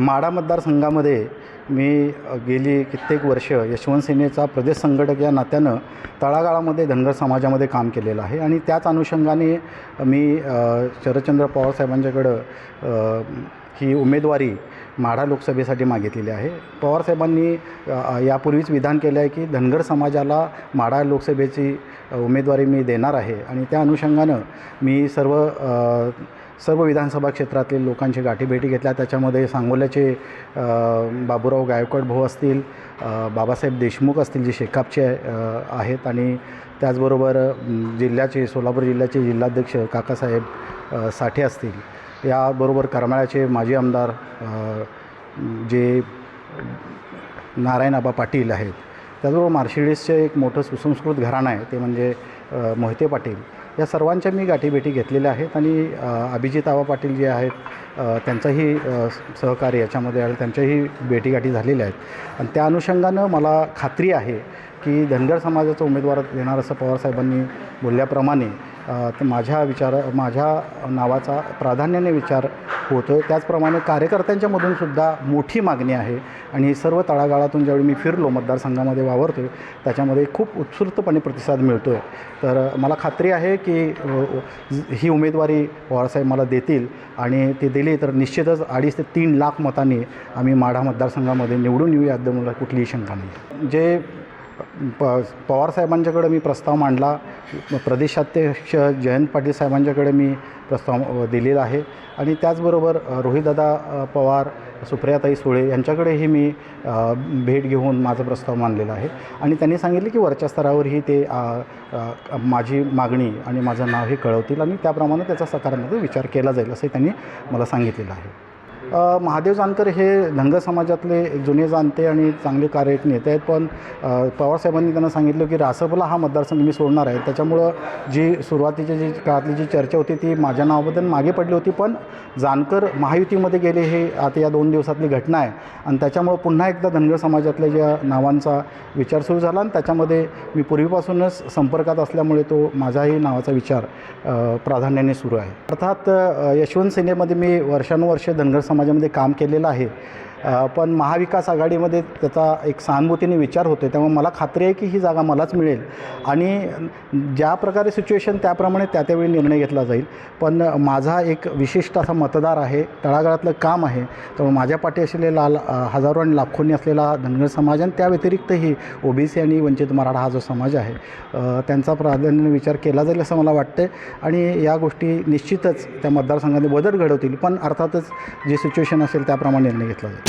माढा मतदारसंघामध्ये मी गेली कित्येक वर्ष यशवंत सेनेचा प्रदेश संघटक या नात्यानं तळागाळामध्ये धनगर समाजामध्ये काम केलेलं आहे आणि त्याच अनुषंगाने मी शरदचंद्र पवार साहेबांच्याकडं ही उमेदवारी माढा लोकसभेसाठी मागितलेली आहे। पवार साहेबांनी यापूर्वीच विधान केलं आहे की धनगर समाजाला माढा लोकसभेची उमेदवारी मी देणार आहे आणि त्या अनुषंगानं मी सर्व विधानसभा क्षेत्रातील लोकांची गाठीभेटी घेतल्या। त्याच्यामध्ये सांगोल्याचे बाबूराव गायकवाड भाऊ असतील, बाबासाहेब देशमुख असतील जे शेकापचे आहेत आणि त्याचबरोबर सोलापूर जिल्ह्याचे जिल्हाध्यक्ष काकासाहेब साठे असतील, याबरोबर करमाळ्याचे माजी आमदार जे नारायण आबा पाटील आहेत, त्याचबरोबर मार्शिडिसचे एक मोठं सुसंस्कृत घराणं आहे ते म्हणजे मोहिते पाटील, या सर्वांच्या मी गाठीभेटी घेतलेल्या आहेत आणि अभिजित आबा पाटील जे आहेत त्यांचाही सहकार्य याच्यामध्ये आहे, त्यांच्याही भेटीगाठी झालेल्या आहेत आणि त्या अनुषंगानं मला खात्री आहे की धनगर समाजाचा उमेदवार देणार असं पवारसाहेबांनी बोलल्याप्रमाणे माझ्या नावाचा प्राधान्याने विचार होतो आहे। त्याचप्रमाणे कार्यकर्त्यांच्यामधूनसुद्धा मोठी मागणी आहे आणि सर्व तळागाळातून ज्यावेळी मी फिरलो मतदारसंघामध्ये वावरतो आहे त्याच्यामध्ये खूप उत्स्फूर्तपणे प्रतिसाद मिळतो आहे। तर मला खात्री आहे की ही उमेदवारी पवारसाहेब मला देतील आणि ते दिली तर निश्चितच 2.5 ते 3 लाख मतांनी आम्ही माढा मतदारसंघामध्ये निवडून येऊ यात मला कुठलीही शंका नाही। जे पवारसाहेबांच्याकडे मी प्रस्ताव मांडला, प्रदेशाध्यक्ष जयंत पाटील साहेबांच्याकडे मी प्रस्ताव दिलेला आहे आणि त्याचबरोबर रोहितदादा पवार, सुप्रियाताई सुळे यांच्याकडेही मी भेट घेऊन माझा प्रस्ताव मांडलेला आहे आणि त्यांनी सांगितले की वरच्या स्तरावरही ते माझी मागणी आणि माझं नाव हे कळवतील आणि त्याप्रमाणे त्याचा सकारात्मक विचार केला जाईल असंही त्यांनी मला सांगितलेलं आहे। महादेव जानकर हे धनगर समाजातले जुने जाणते आणि चांगले कार्यरत नेते आहेत, पण पवारसाहेबांनी त्यांना सांगितलं की रासपला हा मतदारसंघ मी सोडणार आहे। त्याच्यामुळं सुरुवातीची काळातली जी चर्चा होती ती माझ्या नावाबद्दल मागे पडली होती, पण जानकर महायुतीमध्ये गेले हे आता या 2 दिवसातली घटना आहे आणि त्याच्यामुळं पुन्हा एकदा धनगर समाजातल्या ज्या नावांचा विचार सुरू झाला आणि त्याच्यामध्ये मी पूर्वीपासूनच संपर्कात असल्यामुळे तो माझ्याही नावाचा विचार प्राधान्याने सुरू आहे। अर्थात यशवंत सेनेमध्ये मी वर्षानुवर्षे धनगर समाजामध्ये काम केलेलं आहे, पण महाविकास आघाडीमध्ये त्याचा एक सहानुभूतीने विचार होतो, त्यामुळे मला खात्री आहे की ही जागा मलाच मिळेल आणि ज्या प्रकारे सिच्युएशन त्याप्रमाणे त्यावेळी निर्णय घेतला जाईल। पण माझा एक विशिष्ट असा मतदार आहे, तळागाळातलं काम आहे, त्यामुळे माझ्या पाठी असलेला हजारो आणि लाखोंनी असलेला धनगर समाज आणि त्या व्यतिरिक्तही ओबीसी आणि वंचित मराठा हा जो समाज आहे त्यांचा प्राधान्याने विचार केला जाईल असं मला वाटतं आणि या गोष्टी निश्चितच त्या मतदारसंघाने बदल घडवतील, पण अर्थातच जे सिच्युएशन असेल त्याप्रमाणे निर्णय घेतला जाईल।